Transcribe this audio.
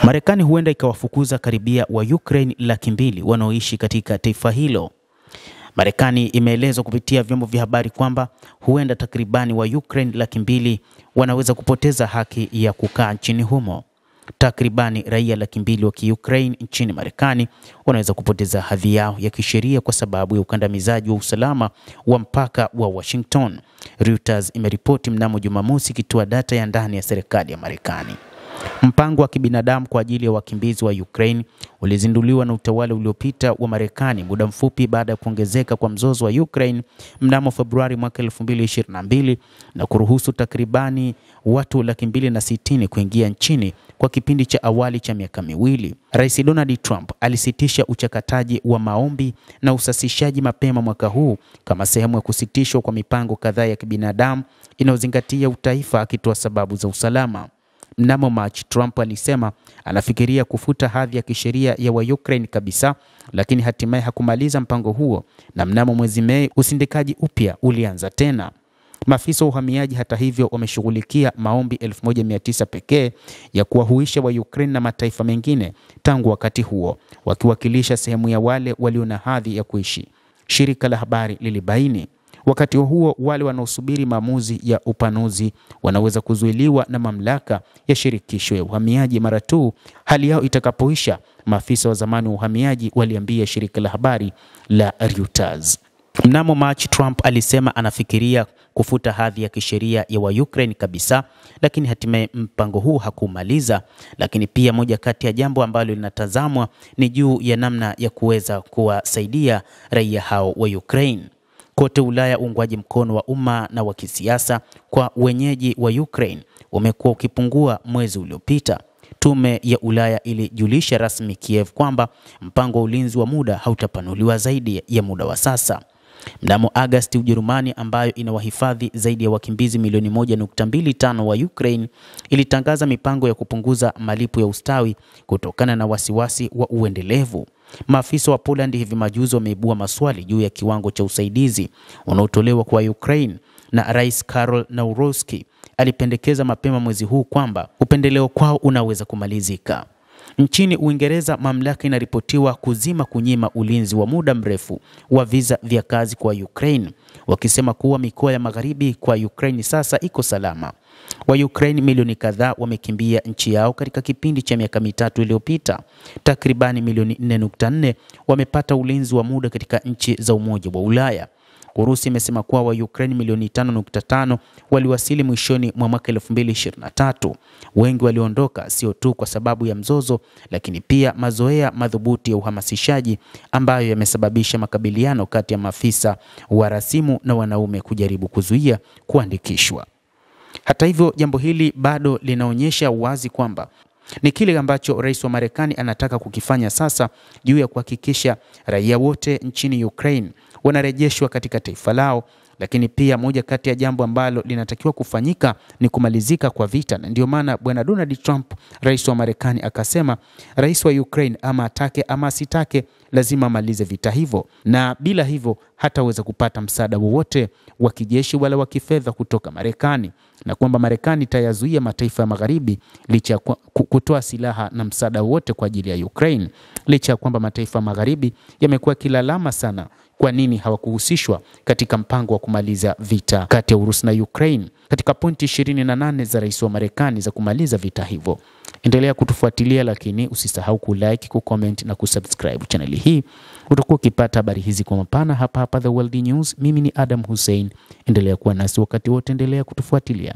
Marekani huenda ikawafukuza karibia wa Ukraine 200,000 wanaoishi katika taifa hilo. Marekani imeelezwa kupitia vyombo vya habari kwamba huenda takribani wa Ukraine 200,000 wanaweza kupoteza haki ya kukaa nchini humo. Takribani raia 200,000 wa Kiukraine nchini Marekani wanaweza kupoteza hadhi yao ya kisheria kwa sababu ya ukandamizaji wa usalama wa mpaka wa Washington. Reuters imeripoti mnamo Jumamosi ikitoa data ya ndani ya serikali ya Marekani. Mpango wa kibinadamu kwa ajili ya wakimbizi wa Ukraine ulizinduliwa na utawala uliopita wa Marekani muda mfupi baada ya kuongezeka kwa mzozo wa Ukraine mnamo Februari mwaka 2022 na kuruhusu takribani watu 260,000 kuingia nchini kwa kipindi cha awali cha miaka miwili. Rais Donald Trump alisitisha uchakataji wa maombi na usasishaji mapema mwaka huu kama sehemu ya kusitishwa kwa mipango kadhaa ya kibinadamu inayozingatia utaifa, akitoa sababu za usalama. Mnamo Machi, Trump alisema anafikiria kufuta hadhi ya kisheria ya wa Ukraine kabisa, lakini hatimaye hakumaliza mpango huo, na mnamo mwezi Mei usindikaji upya ulianza tena. Maafisa wa uhamiaji hata hivyo wameshughulikia maombi 1900 pekee ya kuwahuisha wa Ukraine na mataifa mengine tangu wakati huo, wakiwakilisha sehemu ya wale walio na hadhi ya kuishi, shirika la habari lilibaini. Wakati huo wale wanaosubiri maamuzi ya upanuzi wanaweza kuzuiliwa na mamlaka ya shirikisho ya uhamiaji mara tu hali yao itakapoisha, maafisa wa zamani wa uhamiaji waliambia shirika la habari la Reuters. Mnamo Machi, Trump alisema anafikiria kufuta hadhi ya kisheria ya wa Ukraine kabisa, lakini hatimaye mpango huu hakumaliza. Lakini pia moja kati ya jambo ambalo linatazamwa ni juu ya namna ya kuweza kuwasaidia raia hao wa Ukraine. Kote Ulaya, uungwaji mkono wa umma na wa kisiasa kwa wenyeji wa Ukraine umekuwa ukipungua. Mwezi uliopita, Tume ya Ulaya ilijulisha rasmi Kiev kwamba mpango wa ulinzi wa muda hautapanuliwa zaidi ya muda wa sasa. Mnamo Agosti, Ujerumani ambayo inawahifadhi zaidi ya wakimbizi milioni 1.25 wa Ukraine ilitangaza mipango ya kupunguza malipo ya ustawi kutokana na wasiwasi wa uendelevu. Maafisa wa Poland hivi majuzi wameibua maswali juu ya kiwango cha usaidizi unaotolewa kwa Ukraine, na Rais Karol Nawrocki alipendekeza mapema mwezi huu kwamba upendeleo kwao unaweza kumalizika. Nchini Uingereza, mamlaka inaripotiwa kunyima ulinzi wa muda mrefu wa visa vya kazi kwa Ukraine, wakisema kuwa mikoa ya magharibi kwa Ukraine sasa iko salama. Wa Ukraine milioni kadhaa wamekimbia nchi yao katika kipindi cha miaka mitatu iliyopita. Takribani milioni 4.4 wamepata ulinzi wa muda katika nchi za Umoja wa Ulaya. Urusi imesema kuwa wa Ukraine milioni 5.5 waliwasili mwishoni mwa mwaka 2023. Wengi waliondoka sio tu kwa sababu ya mzozo, lakini pia mazoea madhubuti ya uhamasishaji ambayo yamesababisha makabiliano kati ya maafisa wa rasimu na wanaume kujaribu kuzuia kuandikishwa. Hata hivyo, jambo hili bado linaonyesha wazi kwamba ni kile ambacho rais wa Marekani anataka kukifanya sasa juu ya kuhakikisha raia wote nchini Ukraine wanarejeshwa katika taifa lao. Lakini pia moja kati ya jambo ambalo linatakiwa kufanyika ni kumalizika kwa vita, na ndio maana bwana Donald Trump, rais wa Marekani, akasema rais wa Ukraine ama atake ama asitake lazima amalize vita hivyo, na bila hivyo hataweza kupata msaada wowote wa kijeshi wala wa kifedha kutoka Marekani, na kwamba Marekani itayazuia mataifa ya magharibi licha ya kutoa silaha na msaada wote kwa ajili ya Ukraine, licha ya kwamba mataifa ya magharibi yamekuwa kilalama sana kwa nini hawakuhusishwa katika mpango wa kumaliza vita kati ya Urusi na Ukraine katika pointi 28 za rais wa Marekani za kumaliza vita hivyo. Endelea kutufuatilia, lakini usisahau kulike, kucomment na kusubscribe channel hii. Utakuwa ukipata habari hizi kwa mapana hapa The World News. Mimi ni Adam Hussein. Endelea kuwa nasi wakati wote, endelea kutufuatilia.